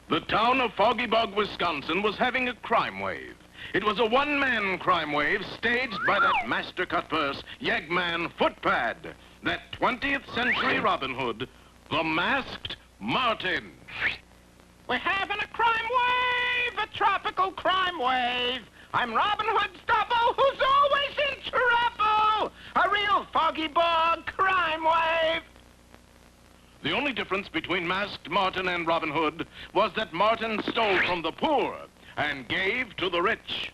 The town of Foggy Bog, Wisconsin was having a crime wave. It was a one-man crime wave staged by that master cutpurse, Yeggman Footpad, that 20th century Robin Hood, the Masked Martin. We're having a crime wave, a tropical crime wave. I'm Robin Hood's double who's always in trouble. A real Foggy Bog crime wave. The only difference between Masked Martin and Robin Hood was that Martin stole from the poor and gave to the rich.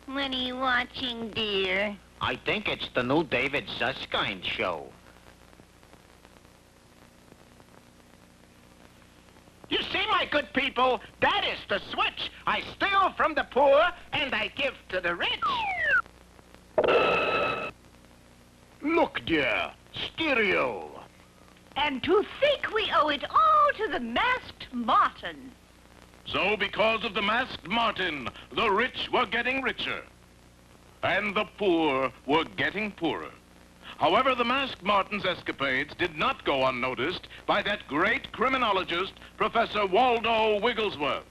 What are you watching, dear? I think it's the new David Susskind show. You see, my good people, that is the switch. I steal from the poor and I give to the rich. Look, dear, stereo. And to think we owe it all to the Masked Martin. So because of the Masked Martin, the rich were getting richer, and the poor were getting poorer. However, the Masked Martin's escapades did not go unnoticed by that great criminologist, Professor Waldo Wigglesworth.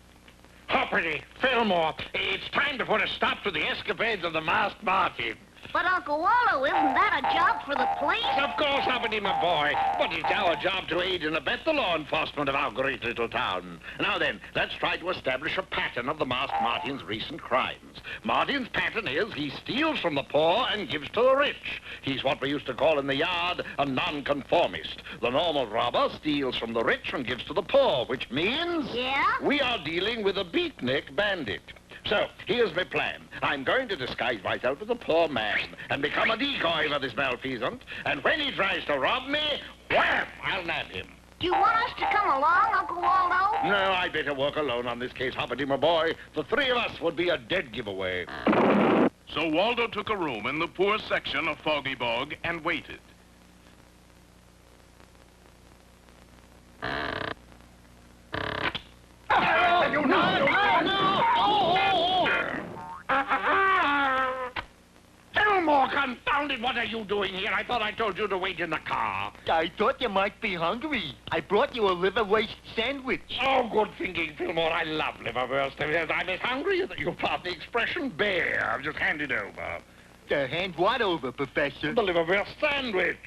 Hoppity, Fillmore, it's time to put a stop to the escapades of the Masked Martin. But, Uncle Waldo, isn't that a job for the police? Of course, Hoppity, my boy. But it's our job to aid and abet the law enforcement of our great little town. Now then, let's try to establish a pattern of the Masked Martin's recent crimes. Martin's pattern is he steals from the poor and gives to the rich. He's what we used to call in the yard a nonconformist. The normal robber steals from the rich and gives to the poor, which means... Yeah? We are dealing with a beatnik bandit. So, here's my plan. I'm going to disguise myself as a poor man and become a decoy for this malfeasant, and when he tries to rob me, wham! I'll nab him. Do you want us to come along, Uncle Waldo? No, I'd better work alone on this case, Hoppity, my boy. The three of us would be a dead giveaway. So Waldo took a room in the poor section of Foggy Bog and waited. Fillmore, confound it, what are you doing here? I thought I told you to wait in the car. I thought you might be hungry. I brought you a liver-waste sandwich. Oh, good thinking, Fillmore. I love liverwurst. I'm as hungry as you pardon the expression bear. I'll just hand it over. Hand what over, Professor? The liverwurst sandwich.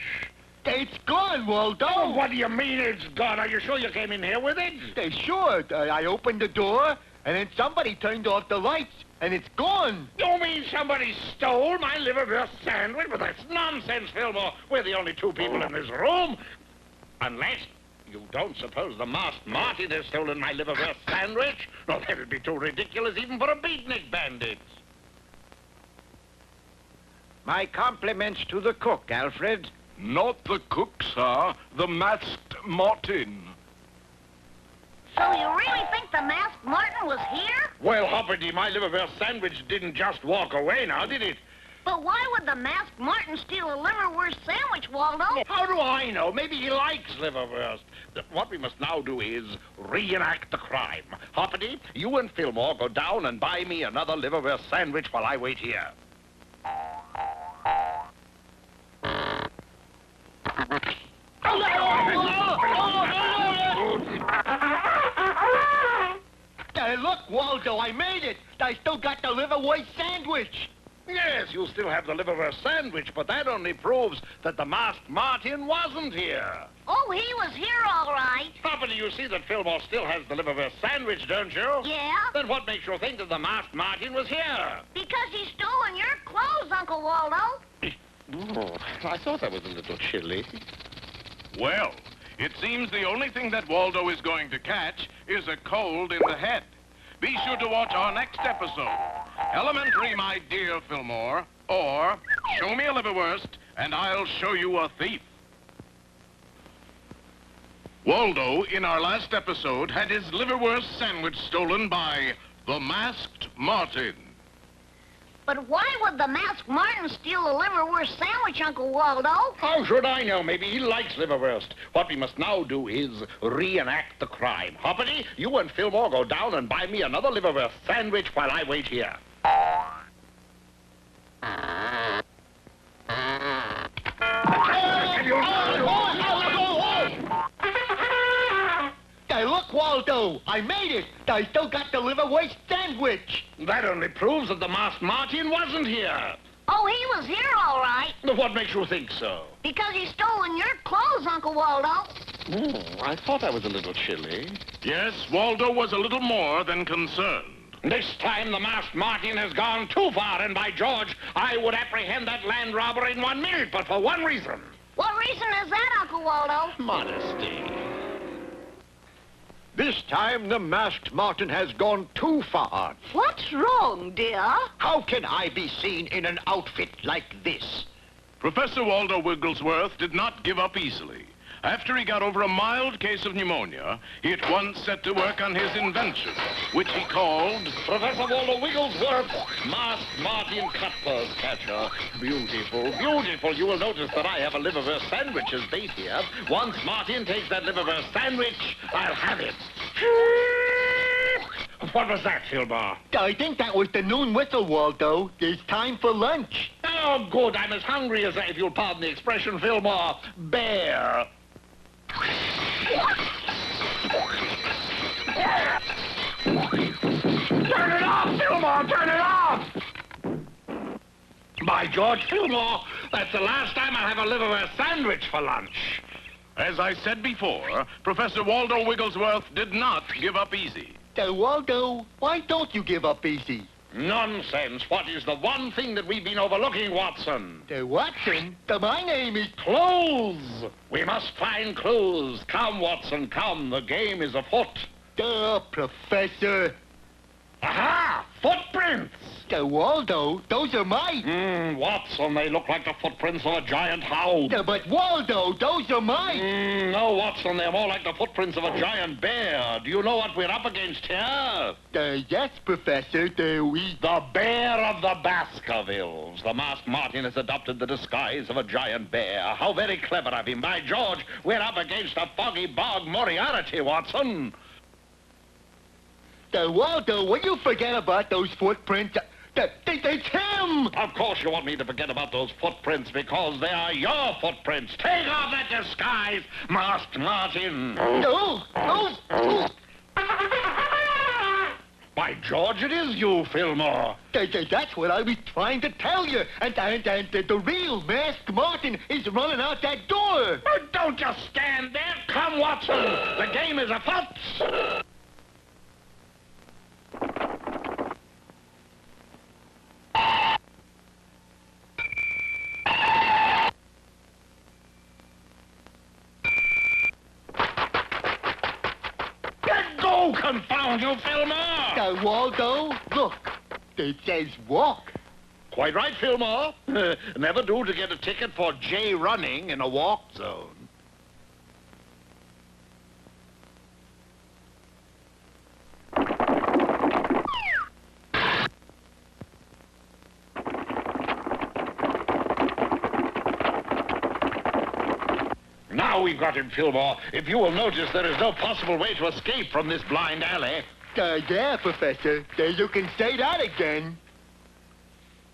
It's gone, Waldo. Oh, what do you mean it's gone? Are you sure you came in here with it? Sure. I opened the door, and then somebody turned off the lights, and it's gone. You mean somebody stole my liverwurst sandwich? But that's nonsense, Fillmore. We're the only two people in this room. Unless you don't suppose the Masked Martin has stolen my liverwurst sandwich? No, that would be too ridiculous even for a beatnik bandit. My compliments to the cook, Alfred. Not the cook, sir. The Masked Martin. So you really think the Masked Martin was here? Well, Hoppity, my liverwurst sandwich didn't just walk away now, did it? But why would the Masked Martin steal a liverwurst sandwich, Waldo? How do I know? Maybe he likes liverwurst. What we must now do is reenact the crime. Hoppity, you and Fillmore go down and buy me another liverwurst sandwich while I wait here. Look, Waldo, I made it. I still got the liverwurst sandwich. Yes, you still have the liverwurst sandwich, but that only proves that the Masked Martin wasn't here. Oh, he was here all right. Hoppity, you see that Fillmore still has the liverwurst sandwich, don't you? Yeah? Then what makes you think that the Masked Martin was here? Because he's stolen your clothes, Uncle Waldo. Oh, I thought that was a little chilly. Well, it seems the only thing that Waldo is going to catch is a cold in the head. Be sure to watch our next episode. Elementary, my dear Fillmore, or Show Me a Liverwurst, and I'll show you a thief. Waldo, in our last episode, had his liverwurst sandwich stolen by the Masked Martin. But why would the Masked Martin steal a liverwurst sandwich, Uncle Waldo? How should I know? Maybe he likes liverwurst. What we must now do is reenact the crime. Hoppity, you and Fillmore go down and buy me another liverwurst sandwich while I wait here. Hey, look, Waldo, I made it. I still got the liverwurst sandwich. That only proves that the Masked Martin wasn't here. Oh, he was here, all right. What makes you think so? Because he stolen your clothes, Uncle Waldo. I thought I was a little chilly. Yes, Waldo was a little more than concerned. This time the Masked Martin has gone too far, and by George, I would apprehend that land robber in 1 minute, but for one reason. What reason is that, Uncle Waldo? Modesty. This time the Masked Martin has gone too far. What's wrong, dear? How can I be seen in an outfit like this? Professor Waldo Wigglesworth did not give up easily. After he got over a mild case of pneumonia, he at once set to work on his invention, which he called Professor Waldo Wigglesworth, Masked Martin Cutpurse Catcher. Beautiful, beautiful. You will notice that I have a liverwurst sandwich as bait here. Once Martin takes that liverwurst sandwich, I'll have it. What was that, Fillmore? I think that was the noon whistle, Waldo. It's time for lunch. Oh, good. I'm as hungry as, if you'll pardon the expression, Fillmore, bear. Turn it off, Fillmore! Turn it off! By George, Fillmore, that's the last time I'll have a liverwurst sandwich for lunch. As I said before, Professor Waldo Wigglesworth did not give up easy. Waldo, why don't you give up easy? Nonsense. What is the one thing that we've been overlooking, Watson? Watson? My name is... Clues! We must find clues. Come, Watson, come. The game is afoot. Professor. Aha! Footprints! Waldo, those are mine. Watson, they look like the footprints of a giant hound. But Waldo, those are mine. No, Watson, they're more like the footprints of a giant bear. Do you know what we're up against here? Yes, Professor, The bear of the Baskervilles. The Masked Martin has adopted the disguise of a giant bear. How very clever of him. By George, we're up against a foggy bog Moriarty, Watson. Waldo, will you forget about those footprints? It's him! Of course you want me to forget about those footprints because they are your footprints. Take off that disguise, Masked Martin. No! By George, it is you, Fillmore. That's what I was trying to tell you. And the real Masked Martin is running out that door. Oh, don't just stand there. Come, Watson. The game is afoot. Go, confound you, Fillmore! Waldo, look. It says walk. Quite right, Fillmore. Never do to get a ticket for J running in a walk zone. Now we've got him, Fillmore. If you will notice, there is no possible way to escape from this blind alley. Yeah, Professor. You can say that again.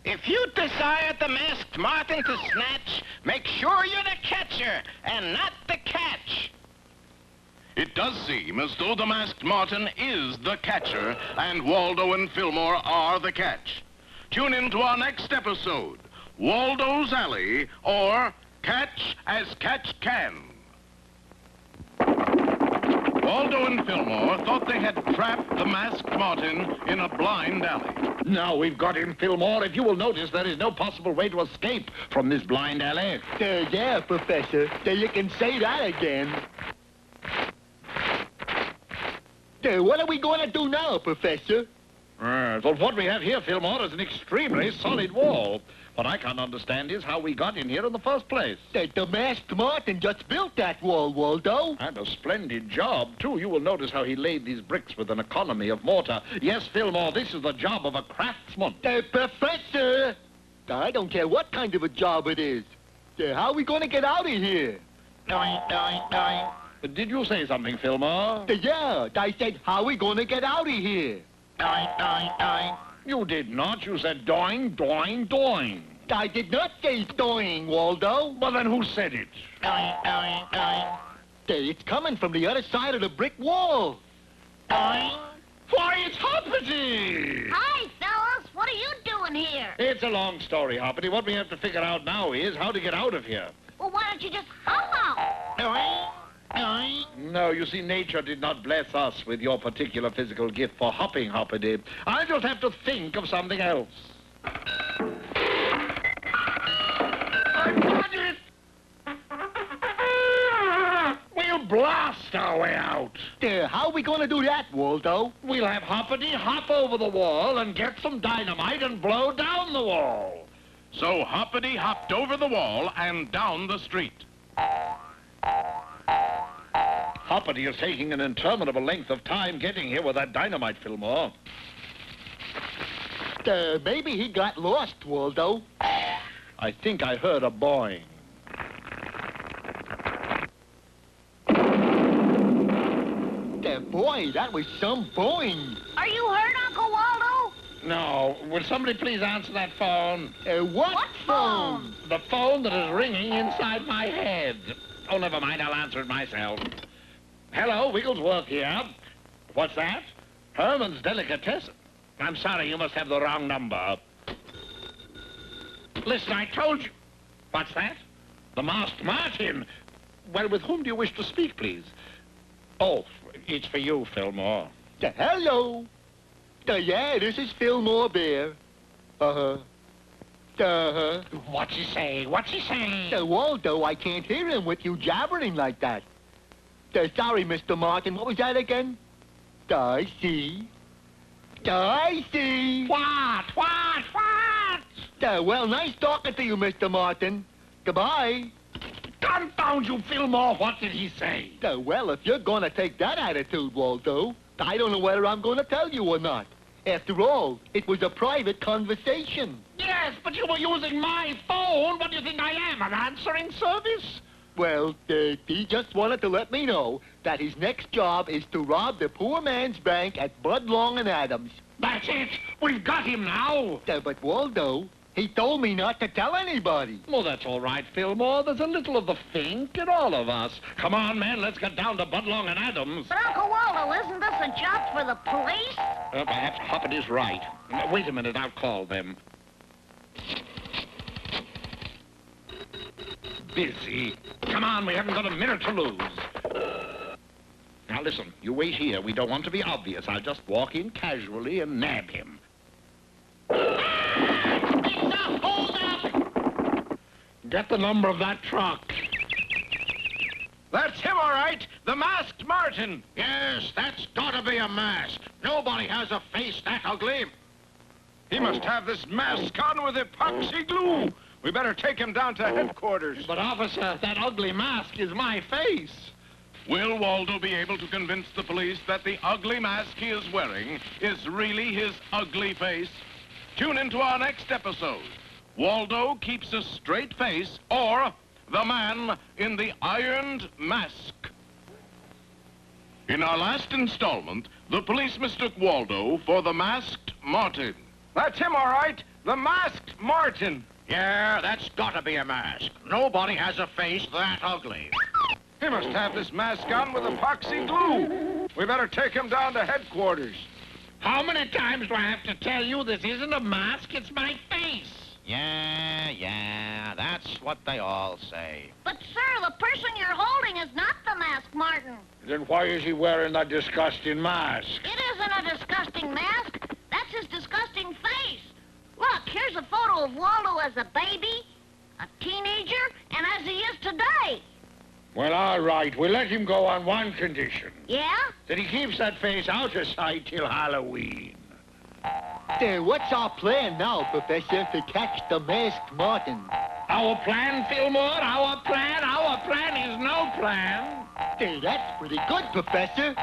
If you desire the Masked Martin to snatch, make sure you're the catcher and not the catch. It does seem as though the Masked Martin is the catcher, and Waldo and Fillmore are the catch. Tune in to our next episode, Waldo's Alley, or Catch as Catch Can. Waldo and Fillmore thought they had trapped the Masked Martin in a blind alley. Now we've got him, Fillmore. If you will notice, there is no possible way to escape from this blind alley. Yeah, Professor. You can say that again. What are we going to do now? now, Professor. Well, what we have here, Fillmore, is an extremely solid wall. What I can't understand is how we got in here in the first place. The masked Martin just built that wall, Waldo. And a splendid job, too. You will notice how he laid these bricks with an economy of mortar. Yes, Fillmore, this is the job of a craftsman. Professor! I don't care what kind of a job it is. How are we going to get out of here? Doink, doink, doink. Did you say something, Fillmore? Yeah, I said, how are we going to get out of here? Doink, doink, doink. You did not. You said doing, doing, doing. I did not say doing, Waldo. Well, then who said it? Doink, doink, doink. It's coming from the other side of the brick wall. Doink. Why, it's Hoppity! Hi, fellas. What are you doing here? It's a long story, Hoppity. What we have to figure out now is how to get out of here. Well, why don't you just hop out? Doink, doink. No, you see, nature did not bless us with your particular physical gift for hopping, Hoppity. I just have to think of something else. I've got it! We'll blast our way out. How are we going to do that, Waldo? We'll have Hoppity hop over the wall and get some dynamite and blow down the wall. So Hoppity hopped over the wall and down the street. Hoppity is taking an interminable length of time getting here with that dynamite, Fillmore. Maybe he got lost, Waldo. I think I heard a boing. Boy, that was some boing. Are you hurt, Uncle Waldo? No. Will somebody please answer that phone? What phone? The phone that is ringing inside my head. Oh, never mind. I'll answer it myself. Hello, Wigglesworth here. What's that? Herman's Delicatessen. I'm sorry, you must have the wrong number. Listen, I told you. What's that? The Masked Martin. Well, with whom do you wish to speak, please? Oh, it's for you, Fillmore. Hello. Yeah, this is Fillmore Bear. Uh-huh. Uh-huh. What's he say? What's he say? Waldo, I can't hear him with you jabbering like that. Sorry, Mr. Martin. What was that again? I see. I see. What? Well, nice talking to you, Mr. Martin. Goodbye. Confound you, Fillmore. What did he say? Well, if you're going to take that attitude, Waldo, I don't know whether I'm going to tell you or not. After all, it was a private conversation. Yes, but you were using my phone. What do you think I am, an answering service? Well, he just wanted to let me know that his next job is to rob the poor man's bank at Budlong and Adams. That's it. We've got him now. But Waldo, he told me not to tell anybody. Well, that's all right, Fillmore. There's a little of the fink in all of us. Come on, man, let's get down to Budlong and Adams. But, Uncle Waldo, isn't this a job for the police? Perhaps Hoppity's right. Wait a minute, I'll call them. Busy. Come on, we haven't got a minute to lose. Now, listen, you wait here. We don't want to be obvious. I'll just walk in casually and nab him. Hold up! Get the number of that truck. That's him, all right. The Masked Martin. Yes, that's gotta be a mask. Nobody has a face that ugly. He must have this mask on with epoxy glue. We better take him down to headquarters. But, officer, that ugly mask is my face. Will Waldo be able to convince the police that the ugly mask he is wearing is really his ugly face? Tune into our next episode. Waldo keeps a straight face, or the man in the ironed mask. In our last installment, the police mistook Waldo for the Masked Martin. That's him, all right. The Masked Martin. Yeah, that's gotta be a mask. Nobody has a face that ugly. He must have this mask on with epoxy glue. We better take him down to headquarters. How many times do I have to tell you this isn't a mask, it's my face? Yeah, that's what they all say. But, sir, the person you're holding is not the Masked Martin. Then why is he wearing that disgusting mask? It isn't a disgusting mask. That's his disgusting face. Look, here's a photo of Waldo as a baby, a teenager, and as he is today. Well, all right. We'll let him go on one condition. Yeah? That he keeps that face out of sight till Halloween. What's our plan now, Professor, to catch the masked Martin? Our plan, Fillmore? Our plan? Our plan is no plan. That's pretty good, Professor.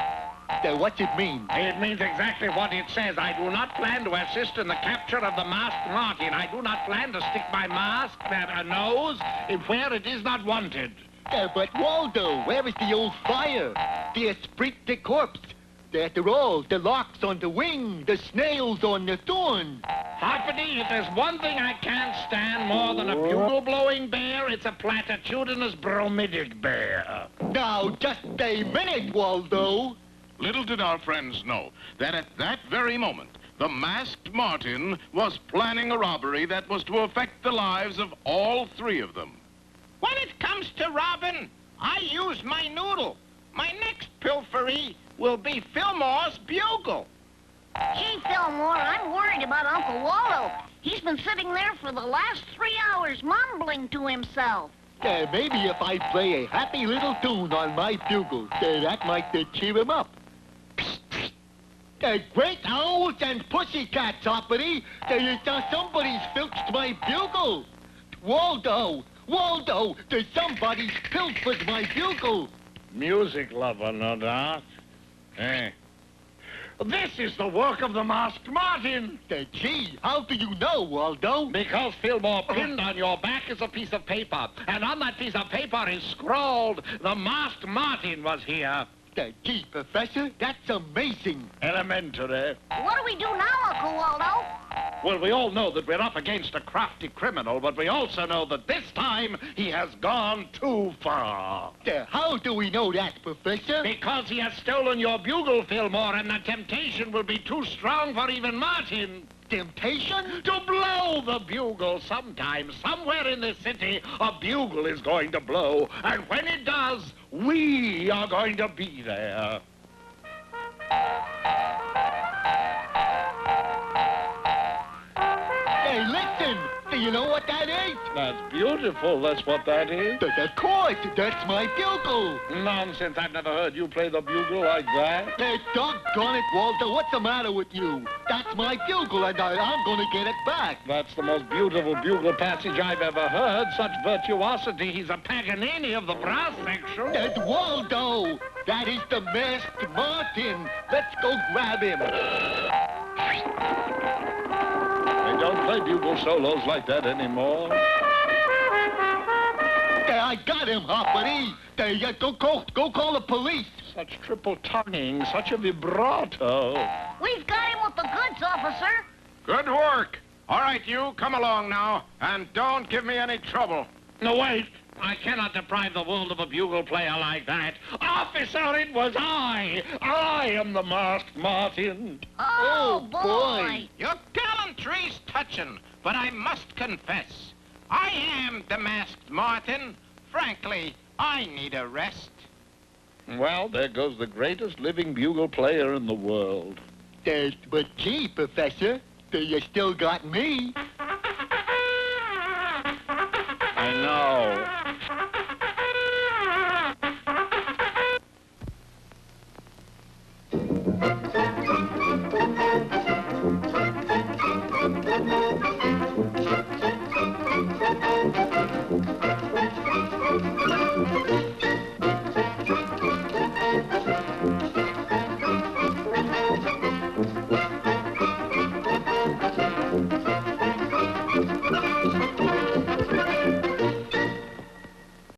What's it mean? It means exactly what it says. I do not plan to assist in the capture of the masked Martin. I do not plan to stick my mask, nose, where it is not wanted. But Waldo, where is the old fire? The esprit de corpse. After all, the locks on the wing, the snails on the thorn. Hoppity, if there's one thing I can't stand more than a bugle-blowing bear, it's a platitudinous bromidic bear. Now, just a minute, Waldo. Little did our friends know that at that very moment, the masked Martin was planning a robbery that was to affect the lives of all three of them. When it comes to robbing, I use my noodle. My next pilfery will be Fillmore's bugle. Gee, Fillmore, I'm worried about Uncle Waldo. He's been sitting there for the last 3 hours mumbling to himself. Maybe if I play a happy little tune on my bugle, that might cheer him up. Great owls and pussycats, Hoppity. Somebody's filched my bugle. Waldo, Waldo, somebody's pilfered my bugle. Music lover, no doubt. This is the work of the masked Martin. Gee, how do you know, Waldo? Because, Fillmore, pinned on your back is a piece of paper, and on that piece of paper is scrawled, the masked Martin was here. Gee, Professor, that's amazing. Elementary. What do we do now, Uncle Waldo? Well, we all know that we're up against a crafty criminal, but we also know that this time he has gone too far. How do we know that, Professor? Because he has stolen your bugle, Fillmore, and the temptation will be too strong for even Martin. Temptation? To blow the bugle sometime, somewhere in this city, a bugle is going to blow. And when it does, we are going to be there. Hey, listen! Do you know what that is? That's beautiful, that's what that is. Of course, that's my bugle. Nonsense, I've never heard you play the bugle like that. Hey, doggone it, Walter, what's the matter with you? That's my bugle, and I'm gonna get it back. That's the most beautiful bugle passage I've ever heard. Such virtuosity, he's a Paganini of the brass section. That's Waldo! That is the masked Martin. Let's go grab him. They don't play bugle solos like that anymore. I got him, Hoppity. Go call the police. Such triple tonguing, such a vibrato. We've got him with the goods, officer. Good work. All right, you, come along now, and don't give me any trouble. No, wait. I cannot deprive the world of a bugle player like that. Officer, it was I. I am the masked Martin. Oh, boy. Your gallantry's touching, but I must confess, I am the masked Martin. Frankly, I need a rest. Well, there goes the greatest living bugle player in the world. But gee, Professor, you still got me. I know.